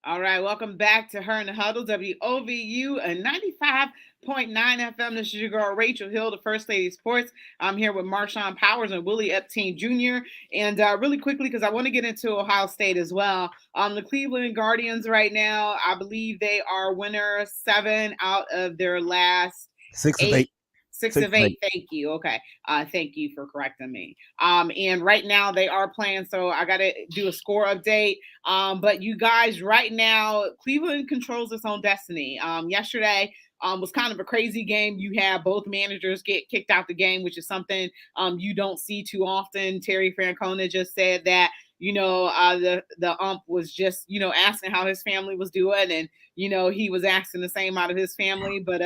All right, welcome back to Her in the Huddle, WOVU, and 95.9 FM. This is your girl, Rachel Hill, the First Lady of Sports. I'm here with Marshawn Powers and Willie Epstein Jr. And really quickly, because I want to get into Ohio State as well, the Cleveland Guardians right now, I believe they are winner 7 out of their last 6 of 8. 6 of 8. Thank you. Okay. Thank you for correcting me. And right now they are playing, so I got to do a score update. But you guys, right now, Cleveland controls its own destiny. Yesterday was kind of a crazy game. You have both managers get kicked out the game, which is something you don't see too often. Terry Francona just said that, the ump was just, asking how his family was doing, and he was asking the same out of his family. But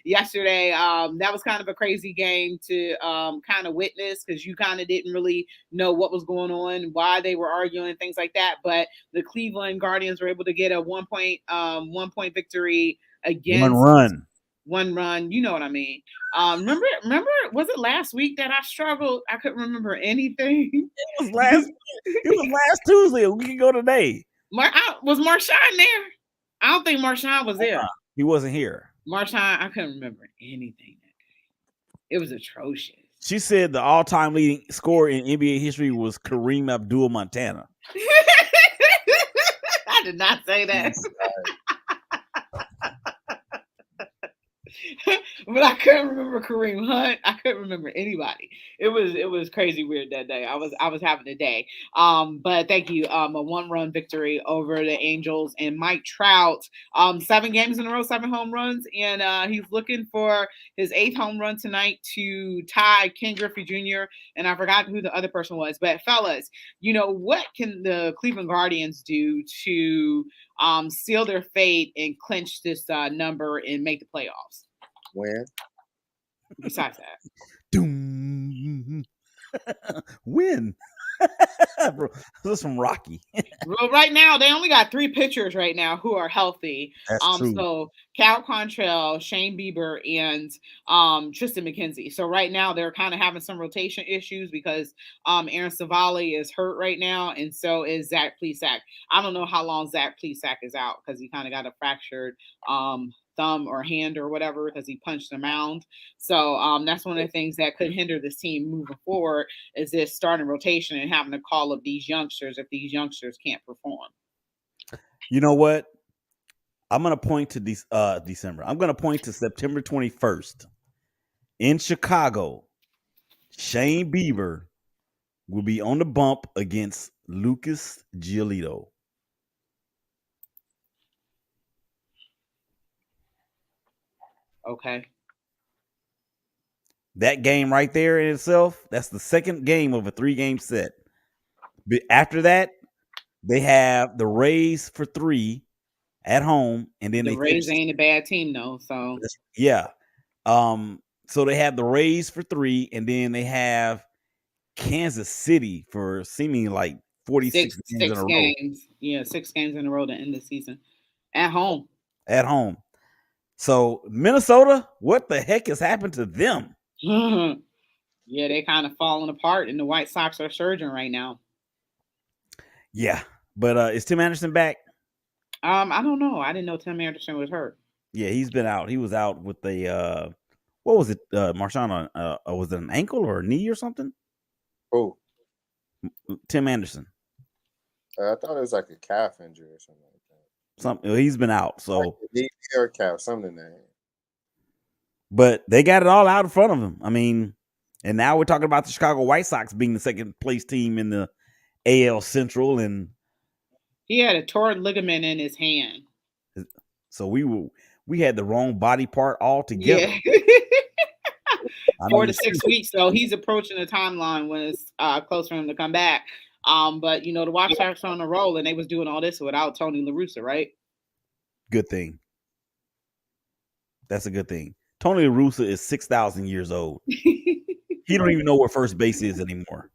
yesterday, that was kind of a crazy game to kind of witness, because you kind of didn't really know what was going on, why they were arguing, things like that. But the Cleveland Guardians were able to get a 1 point victory against one run. You know what I mean? Remember, was it last week that I struggled? I couldn't remember anything. It was last Tuesday. We can go today. Was Marshawn there? I don't think Marshawn was there. He wasn't here. Marshawn, I couldn't remember anything that day. It was atrocious. She said the all-time leading scorer in NBA history was Kareem Abdul-Montana. I did not say that. But I couldn't remember Kareem Hunt. I couldn't remember anybody. It was crazy weird that day. I was having a day. But thank you. A 1-run victory over the Angels, and Mike Trout. 7 games in a row, 7 home runs, and he's looking for his 8th home run tonight to tie Ken Griffey Jr. And I forgot who the other person was. But fellas, what can the Cleveland Guardians do to seal their fate and clinch this number and make the playoffs? Win. Besides that, win. Bro, this is from Rocky. Well, right now they only got 3 pitchers right now who are healthy. That's true. So Cal Quantrill, Shane Bieber, and Tristan McKenzie. So right now they're kind of having some rotation issues because Aaron Savali is hurt right now, and so is Zach Plesac. I don't know how long Zach Plesac is out, because he kind of got a fractured thumb or hand or whatever, because he punched the mound. So that's one of the things that could hinder this team moving forward, is this starting rotation and having to call up these youngsters if these youngsters can't perform. You know what? I'm going to point to December. I'm going to point to September 21st. In Chicago, Shane Bieber will be on the bump against Lucas Giolito. Okay. That game right there in itself, that's the second game of a 3-game set. But after that, they have the Rays for 3 at home, and then the Rays ain't a bad team though. So yeah, so they have the Rays for 3, and then they have Kansas City for seemingly like 46 games in a row. Yeah, 6 games in a row to end the season at home. So Minnesota, what the heck has happened to them? Yeah, they kind of falling apart, and the White Sox are surging right now. Yeah, but is Tim Anderson back? I don't know. I didn't know Tim Anderson was hurt. Yeah, he's been out. He was out with the what was it, Marshawn? Was it an ankle or a knee or something? Oh, Tim Anderson. I thought it was like a calf injury or something like that. Something. He's been out. So like knee or calf, something in there. But they got it all out in front of him. I mean, and now we're talking about the Chicago White Sox being the second place team in the AL Central, and he had a torn ligament in his hand. So we had the wrong body part altogether. Yeah. 4 to 6 weeks, so he's approaching the timeline when it's close for him to come back. But the White Sox are on a roll, and they was doing all this without Tony La Russa, right? Good thing. That's a good thing. Tony La Russa is 6,000 years old. He don't even know where first base is anymore.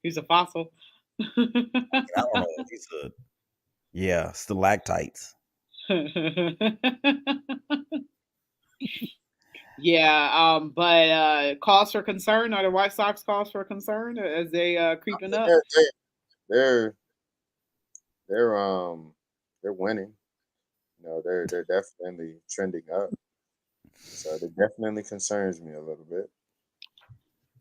He's a fossil. I don't know. He's stalactites. Yeah, but cause for concern, are the White Sox cause for concern as they creeping up? They're they're winning. They're definitely trending up. So it definitely concerns me a little bit.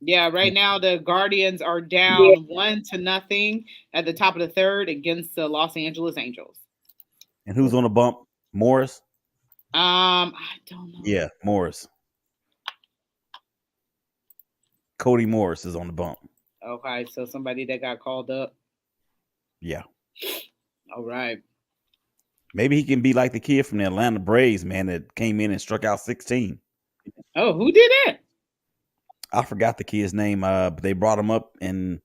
Yeah, right now the Guardians are down 1-0 at the top of the third against the Los Angeles Angels. And who's on the bump? Morris? I don't know. Yeah, Morris. Cody Morris is on the bump. Okay, so somebody that got called up. Yeah. All right. Maybe he can be like the kid from the Atlanta Braves, man, that came in and struck out 16. Oh, who did that? I forgot the kid's name, but they brought him up, and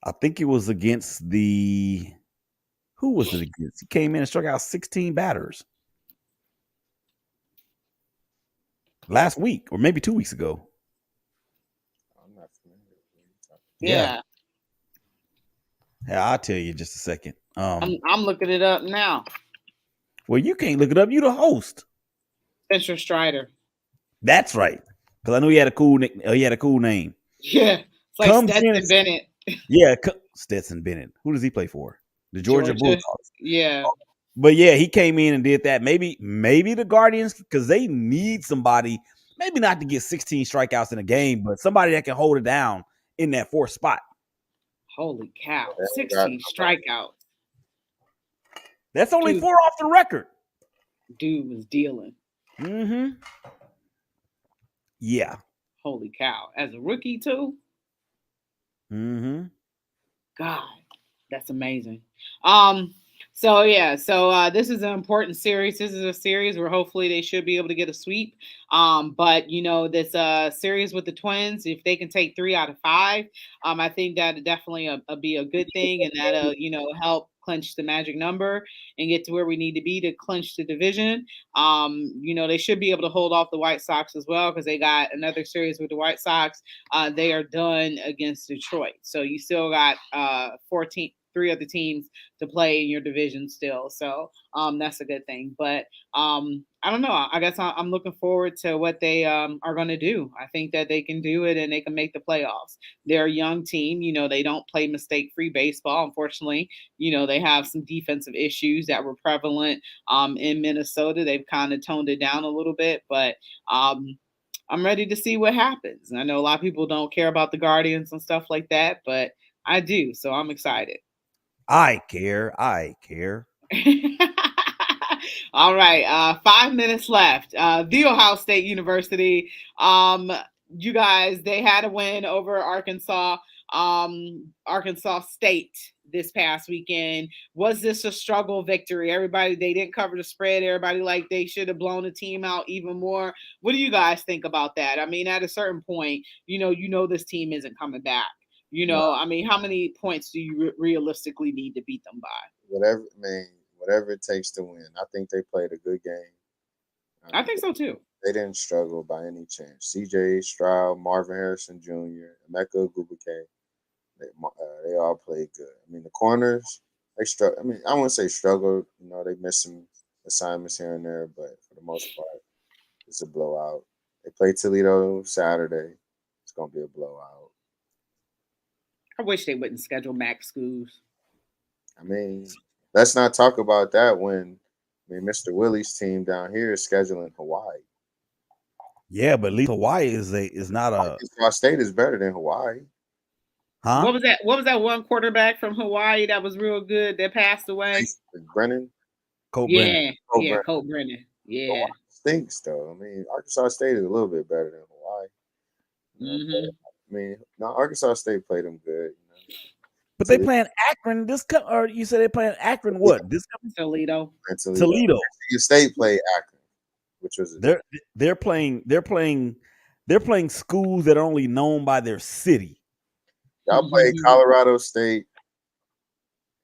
I think it was against the... Who was it against? He came in and struck out 16 batters. Last week, or maybe 2 weeks ago. I'm not familiar with Yeah. Yeah, I'll tell you in just a second. I'm looking it up now. Well, you can't look it up. You the host. Spencer Strider. That's right. Because I know he had a cool name. Yeah. It's like Stetson Bennett. Yeah, Stetson Bennett. Who does he play for? The Georgia Bulldogs. Yeah. But yeah, he came in and did that. Maybe the Guardians, because they need somebody, maybe not to get 16 strikeouts in a game, but somebody that can hold it down in that fourth spot. Holy cow. 16 strikeouts. That's only 4 off the record. Dude was dealing. Mm-hmm. Yeah. Holy cow. As a rookie, too? Mm-hmm. God, that's amazing. So this is an important series. This is a series where hopefully they should be able to get a sweep. But this series with the Twins, if they can take 3 out of 5, I think that'd definitely be a good thing, and that'll help clinch the magic number and get to where we need to be to clinch the division. They should be able to hold off the White Sox as well, because they got another series with the White Sox. They are done against Detroit, so you still got 3 other teams to play in your division still. So that's a good thing. But I don't know. I guess I'm looking forward to what they are going to do. I think that they can do it and they can make the playoffs. They're a young team. They don't play mistake-free baseball. Unfortunately, they have some defensive issues that were prevalent in Minnesota. They've kind of toned it down a little bit, but I'm ready to see what happens. I know a lot of people don't care about the Guardians and stuff like that, but I do. So I'm excited. I care. All right. 5 minutes left. The Ohio State University. You guys, they had a win over Arkansas State this past weekend. Was this a struggle victory? They didn't cover the spread. Everybody like they should have blown the team out even more. What do you guys think about that? I mean, at a certain point, this team isn't coming back. I mean, how many points do you realistically need to beat them by? Whatever it takes to win. I think they played a good game. I think so too. They didn't struggle by any chance. CJ Stroud, Marvin Harrison Jr., Emeka Gubake, they all played good. I mean, the corners, they struggled. I mean, I wouldn't say struggled. They missed some assignments here and there, but for the most part, it's a blowout. They play Toledo Saturday. It's going to be a blowout. I wish they wouldn't schedule MAC schools. I mean, let's not talk about that when Mr. Willie's team down here is scheduling Hawaii. Yeah, but at least Hawaii is not a. Arkansas State is better than Hawaii. Huh? What was that one quarterback from Hawaii that was real good that passed away? Brennan. Colt Brennan. Colt Brennan. Yeah. Hawaii stinks though. I mean, Arkansas State is a little bit better than Hawaii. Mm-hmm. I mean, Arkansas State played them good. But they playing Akron or you said they playing Akron what? This Toledo. Toledo. State played Akron, which was they're playing schools that are only known by their city. Y'all played Colorado State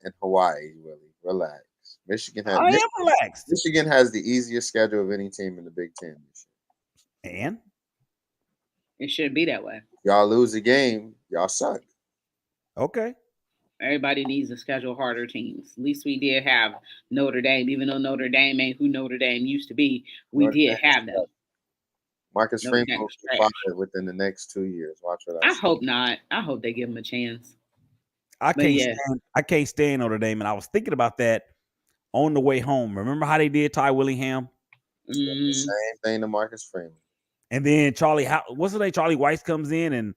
and Hawaii, Willie. Relax. Michigan has the easiest schedule of any team in the Big Ten this year. And it shouldn't be that way. Y'all lose a game, y'all suck. Okay. Everybody needs to schedule harder teams. At least we did have Notre Dame, even though Notre Dame ain't who Notre Dame used to be. We did have them. Marcus Freeman will be fired within the next 2 years. Watch what I hope not. I hope they give him a chance. I can't stand Notre Dame, and I was thinking about that on the way home. Remember how they did Ty Willingham? The same thing to Marcus Freeman. And then Charlie Weiss comes in and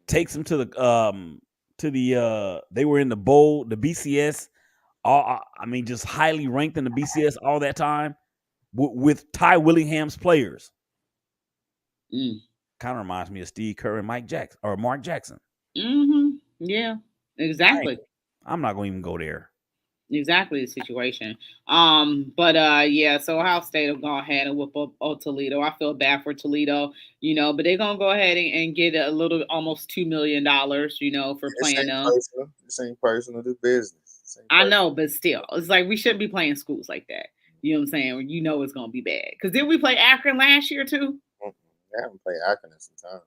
takes him to the they were in the bowl, the BCS. Just highly ranked in the BCS all that time with Ty Willingham's players. Kind of reminds me of Steve Kerr and Mark Jackson. Yeah, exactly. I'm not going to even go there. Exactly the situation. So Ohio State will go ahead and whoop up Toledo. I feel bad for Toledo, but they're gonna go ahead and get almost $2 million, for playing them. This ain't personal, this business. I know, but still, it's like we shouldn't be playing schools like that. You know what I'm saying? It's gonna be bad. Because didn't we play Akron last year too? I haven't played Akron in some time.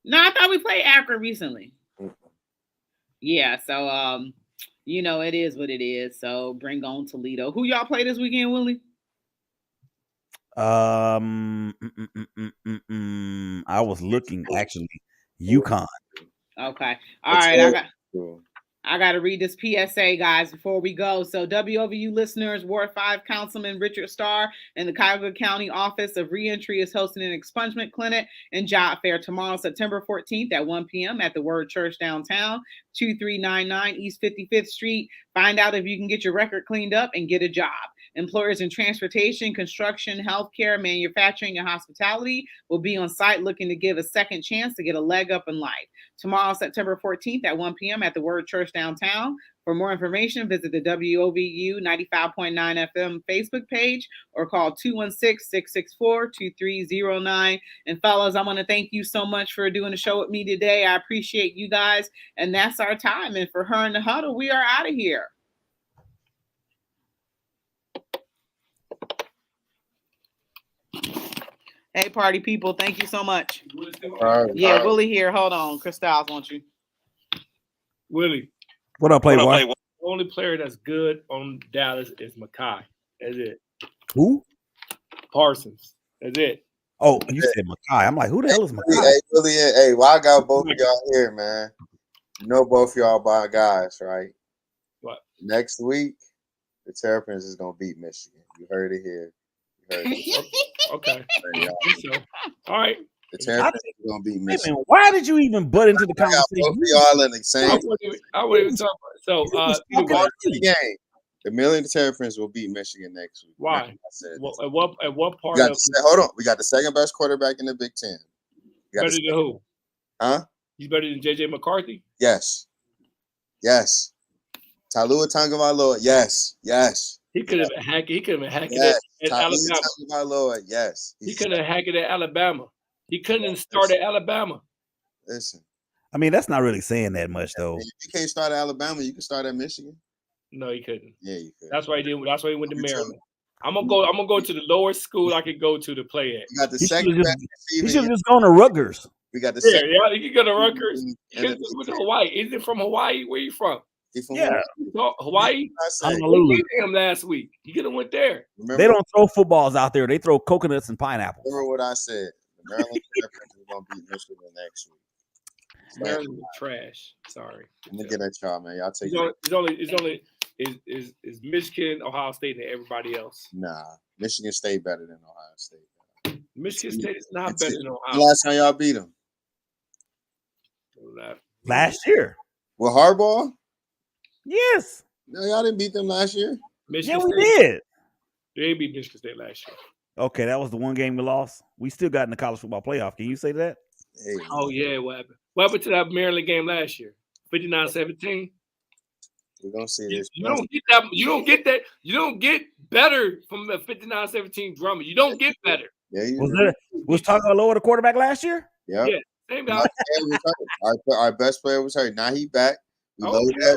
No, I thought we played Akron recently. Yeah, so it is what it is. So bring on Toledo. Who y'all play this weekend, Willie? I was looking actually UConn. Okay. All right. I got to read this PSA, guys, before we go. So WOVU listeners, Ward 5 Councilman Richard Starr and the Cuyahoga County Office of Reentry is hosting an expungement clinic and job fair tomorrow, September 14th at 1 p.m. at the Word Church downtown, 2399 East 55th Street. Find out if you can get your record cleaned up and get a job. Employers in transportation, construction, healthcare, manufacturing, and hospitality will be on site looking to give a second chance to get a leg up in life. Tomorrow, September 14th at 1 p.m. at the Word Church downtown. For more information, visit the WOVU 95.9 FM Facebook page or call 216-664-2309. And fellas, I want to thank you so much for doing the show with me today. I appreciate you guys. And that's our time. And for her in the huddle, we are out of here. Hey, party people, thank you so much. Yeah, Willie here. Hold on. Chris Styles wants you. Willie. What up, Playboy? The only player that's good on Dallas is Makai. That's it. Who? Parsons. That's it. Oh, you said Makai. I'm like, who the hell is Makai? Hey, Willie, hey, I got both of y'all here, man. Both y'all by guys, right? What? Next week, the Terrapins is going to beat Michigan. You heard it here. Okay. All right. The Terrapins is going to beat Michigan. Why did you even butt into the conversation? Both of y'all in the same. I wouldn't even talk about it. So, the game. The Million Terrapins will beat Michigan next week. Why? At what part of hold on. We got the second best quarterback in the Big Ten. Better than who? Huh? He's better than JJ McCarthy? Yes. Talua Tagovailoa. Yes. He could have been hacking yes. it at Alabama. Tagovailoa. Yes. He couldn't have hacked it at Alabama. He couldn't start at Alabama. Listen. I mean, that's not really saying that much, though. If you can't start at Alabama, you can start at Michigan. No, he couldn't. Yeah, you could. That's why he did. That's why he went to Maryland. I'm gonna go to the lowest school I could go to play at. You got the second best receiver. He should have just gone to Rutgers. We got the second. Yeah, he could go to Rutgers. He could go to Hawaii. Is it from Hawaii? Where you from? He's from Hawaii. We beat him last week. He could have went there. They don't throw footballs out there. They throw coconuts and pineapples. Remember what I said. The Maryland Terrapins are gonna beat Michigan next week. Maryland trash. Sorry. I'm gonna get at y'all, man. Y'all take it's only is Michigan, Ohio State, and everybody else. Nah, Michigan State better than Ohio State. Michigan State is not better than Ohio. Last time y'all beat them? Last year. With Harbaugh? Yes. No, y'all didn't beat them last year. Michigan we did. They beat Michigan State last year. Okay, that was the one game we lost. We still got in the college football playoff. Can you say that? Hey, oh yeah, what happened? What happened to that Maryland game last year? 59-17. We're gonna see this. You don't get that. You don't get that. You don't get better from the 59-17 drama. You don't get better. Yeah, was Tagovailoa the quarterback last year? Yeah. Same guy. Our best player was hurt. Now he back. We loaded up